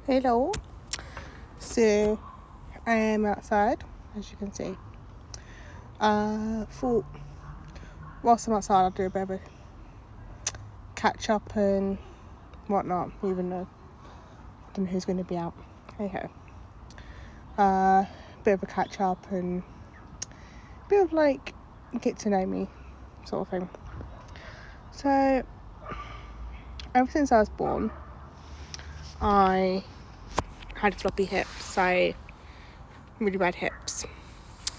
Hello. So I am outside, as you can see. Thought whilst I'm outside, I'll do a bit of a catch up and whatnot, even though I don't know who's going to be out. Hey ho. Bit of a catch up and bit of like get to know me sort of thing. So ever since I was born, I had floppy hips. Really bad hips.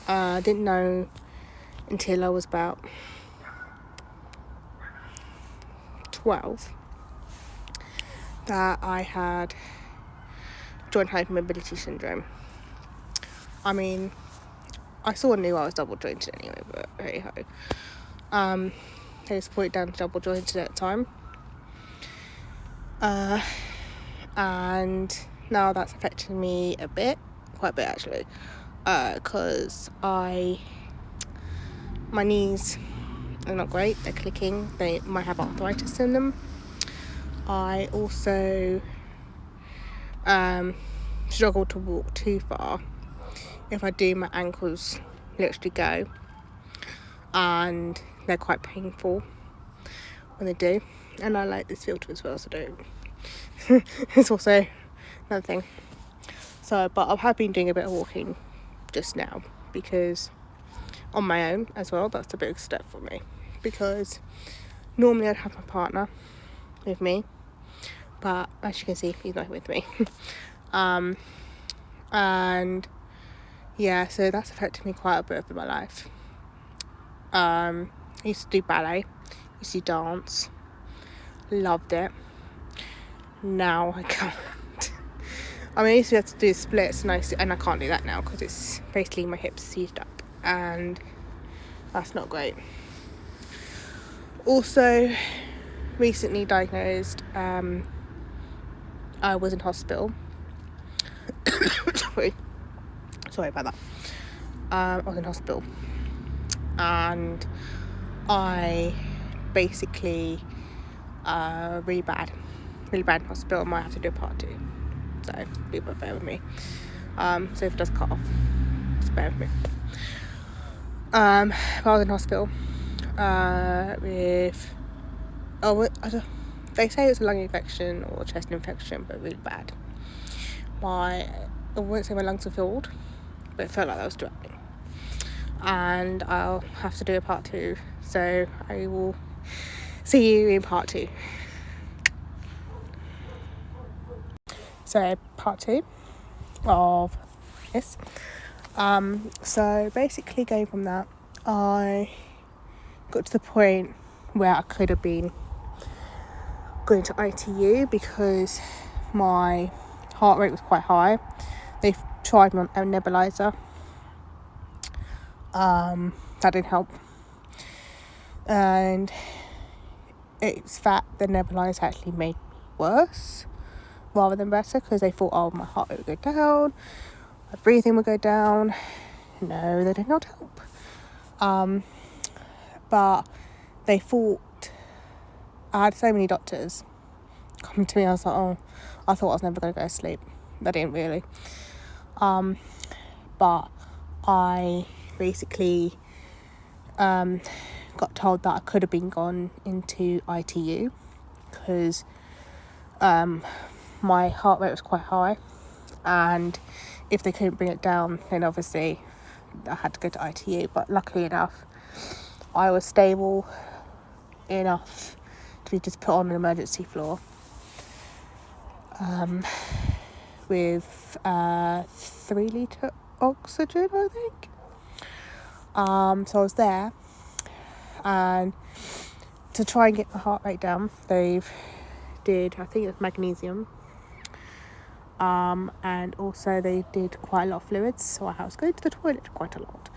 Didn't know until I was about 12 that I had joint hypermobility syndrome. I mean, I sort of knew I was double jointed anyway, but hey ho. They just put it down to double jointed at the time. And now that's affecting me quite a bit actually, because my knees are not great, they're clicking, they might have arthritis in them. I also struggle to walk too far. If I do, my ankles literally go, and they're quite painful when they do. And I like this filter as well, so don't it's also another thing. So, but I have been doing a bit of walking just now, because on my own as well, that's a big step for me, because normally I'd have my partner with me, but as you can see, he's not with me. And yeah, so that's affected me quite a bit in my life. I used to do ballet, used to dance, loved it. Now I can't. I mean, I used to have to do splits, and I can't do that now because it's basically my hips seized up, and that's not great. Also, recently diagnosed, I was in hospital. Sorry about that. I was in hospital, and I basically really bad in hospital. I might have to do a part 2, so be bear with me. So if it does cut off, just bear with me. I was in hospital with they say it's a lung infection or chest infection, but really bad. I wouldn't say my lungs were filled, but it felt like I was drowning. And I'll have to do a part 2, so I will see you in part 2. So part 2 of this. So basically going from that, I got to the point where I could have been going to ITU because my heart rate was quite high. They tried me on a nebulizer. That didn't help. And it's that the nebulizer actually made me worse rather than better, because they thought, my heart rate would go down, my breathing would go down. No, they did not help. But they thought, I had so many doctors come to me, I was like, I thought I was never going to go to sleep. I didn't really. But I basically got told that I could have been gone into ITU because my heart rate was quite high, and if they couldn't bring it down, then obviously I had to go to ITU. But luckily enough, I was stable enough to be just put on an emergency floor with 3-litre oxygen, I think. So I was there, and to try and get my heart rate down, I think it was magnesium, and also they did quite a lot of fluids, so I was going to the toilet quite a lot,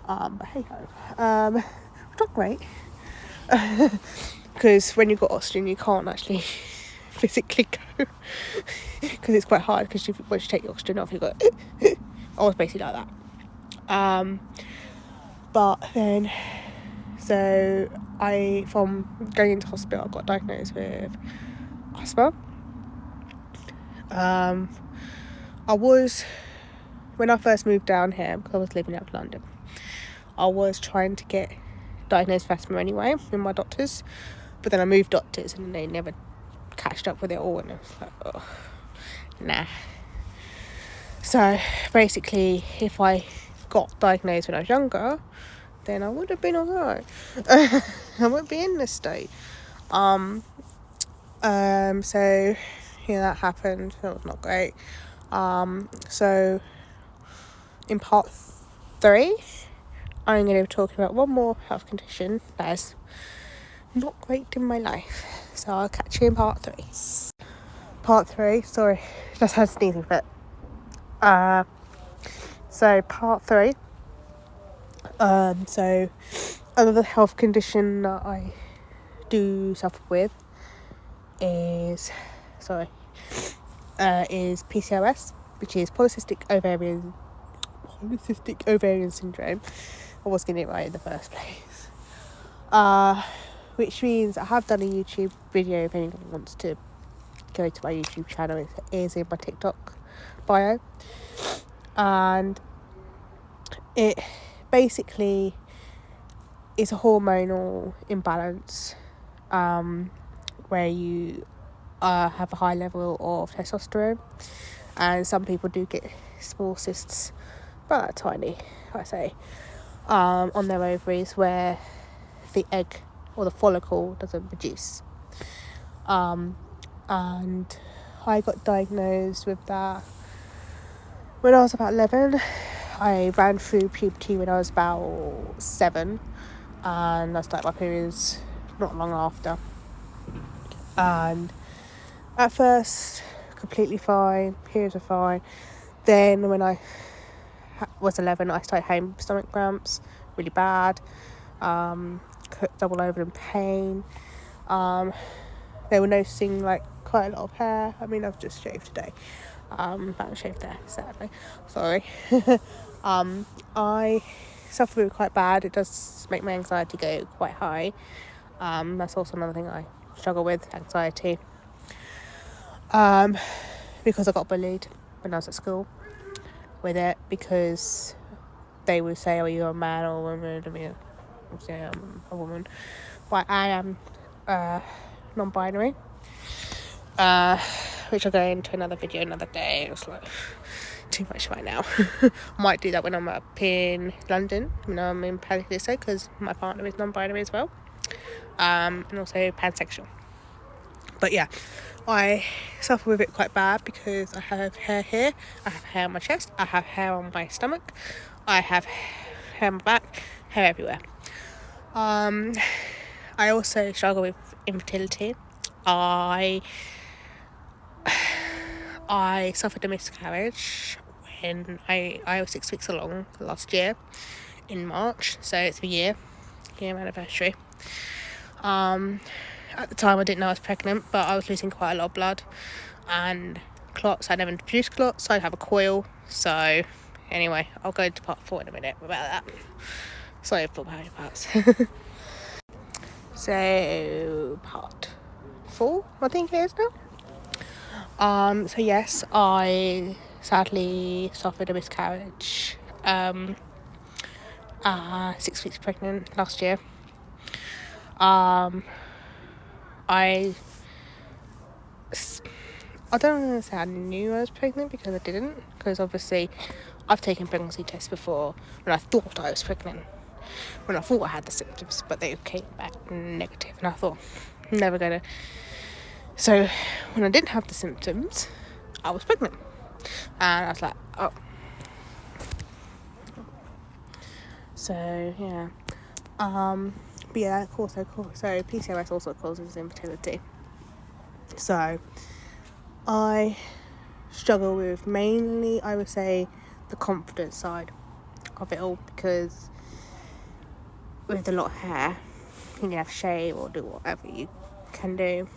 but hey ho, not great, because when you've got oxygen you can't actually physically go, because it's quite hard, because once you take the oxygen off, you go I was basically like that. But then, so from going into hospital, I got diagnosed with asthma, When I first moved down here, because I was living out of London, I was trying to get diagnosed with asthma anyway with my doctors, but then I moved doctors and they never catched up with it all, and I was like, oh, nah. So basically, if I got diagnosed when I was younger, then I would have been alright. I wouldn't be in this state. So yeah, that happened. That was not great. So in part 3, I'm going to be talking about one more health condition that is not great in my life. So I'll catch you in part 3. Part 3, sorry, just had a sneezing fit. So part 3. So another health condition that I do suffer with is PCOS, which is polycystic ovarian syndrome. I was getting it right in the first place. Which means I have done a YouTube video if anyone wants to go to my YouTube channel. It is in my TikTok bio. And it basically is a hormonal imbalance where you have a high level of testosterone, and some people do get small cysts, but tiny, I say, on their ovaries where the egg or the follicle doesn't produce. And I got diagnosed with that when I was about 11. I ran through puberty when I was about 7, and I started my periods not long after. And at first, completely fine, periods were fine. Then when I was 11, I started having stomach cramps, really bad, double over in pain. They were noticing like quite a lot of hair. I mean, I've just shaved today. Haven't shaved there, sadly. Sorry. I suffer with it quite bad. It does make my anxiety go quite high. That's also another thing I struggle with, anxiety. Because I got bullied when I was at school with it, because they would say, oh, you're a man or a woman. I mean, obviously I'm a woman, but I am non-binary, which I'll go into another video another day. It's like too much right now. I might do that when I'm up in London, when I'm in Paris, because my partner is non-binary as well, and also pansexual. But yeah, I suffer with it quite bad because I have hair here, I have hair on my chest, I have hair on my stomach, I have hair on my back, hair everywhere. I also struggle with infertility. I suffered a miscarriage when I was 6 weeks along last year in March, so it's a year anniversary. At the time I didn't know I was pregnant, but I was losing quite a lot of blood and clots. I never produced clots, so I'd have a coil. So anyway, I'll go into part 4 in a minute about that. Sorry for my parts. So part 4, I think it is now. So yes, I sadly suffered a miscarriage. 6 weeks pregnant last year. I don't want to say I knew I was pregnant, because I didn't, because obviously I've taken pregnancy tests before when I thought I was pregnant, when I thought I had the symptoms, but they came back negative, and I thought, never gonna. So when I didn't have the symptoms, I was pregnant, and I was like, oh. So yeah, but yeah, of course. So PCOS also causes infertility. So I struggle with mainly, I would say, the confidence side of it all, because with a lot of hair, you can have shave or do whatever you can do.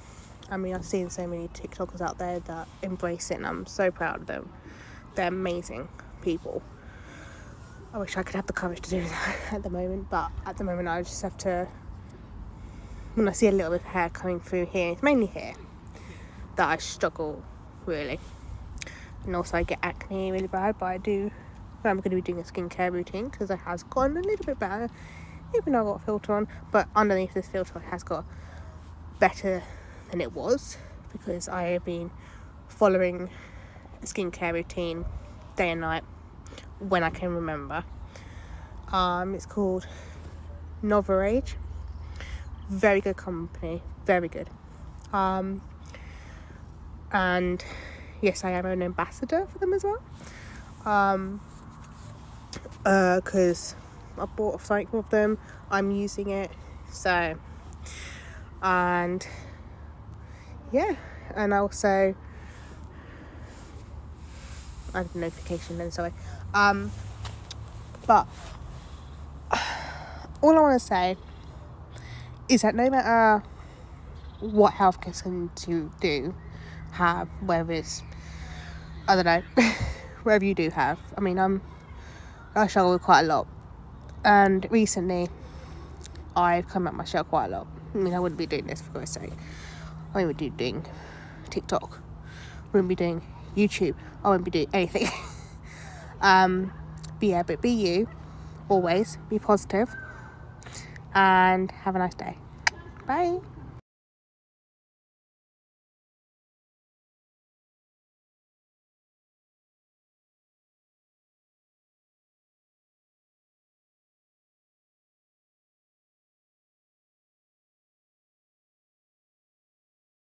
I mean, I've seen so many TikTokers out there that embrace it, and I'm so proud of them. They're amazing people. I wish I could have the courage to do that at the moment, but at the moment I just have to, when I see a little bit of hair coming through here, it's mainly hair that I struggle really. and also I get acne really bad, but I'm going to be doing a skincare routine because it has gotten a little bit better, even though I've got a filter on, but underneath this filter it has got better than it was, because I have been following a skincare routine day and night when I can remember. It's called Misscarage. Very good company, very good. And yes, I am an ambassador for them as well. Because I bought a cycle of them, I'm using it, so, and yeah, and also I had a notification then, sorry. But all I want to say is that no matter what healthcare centre you do have, whether it's, I don't know, wherever you do have, I mean, I struggle with quite a lot, and recently I've come out my shell quite a lot. I mean, I wouldn't be doing this for God's sake. I wouldn't be doing TikTok, wouldn't be doing YouTube, I wouldn't be doing anything. But be you, always be positive, and have a nice day. Bye.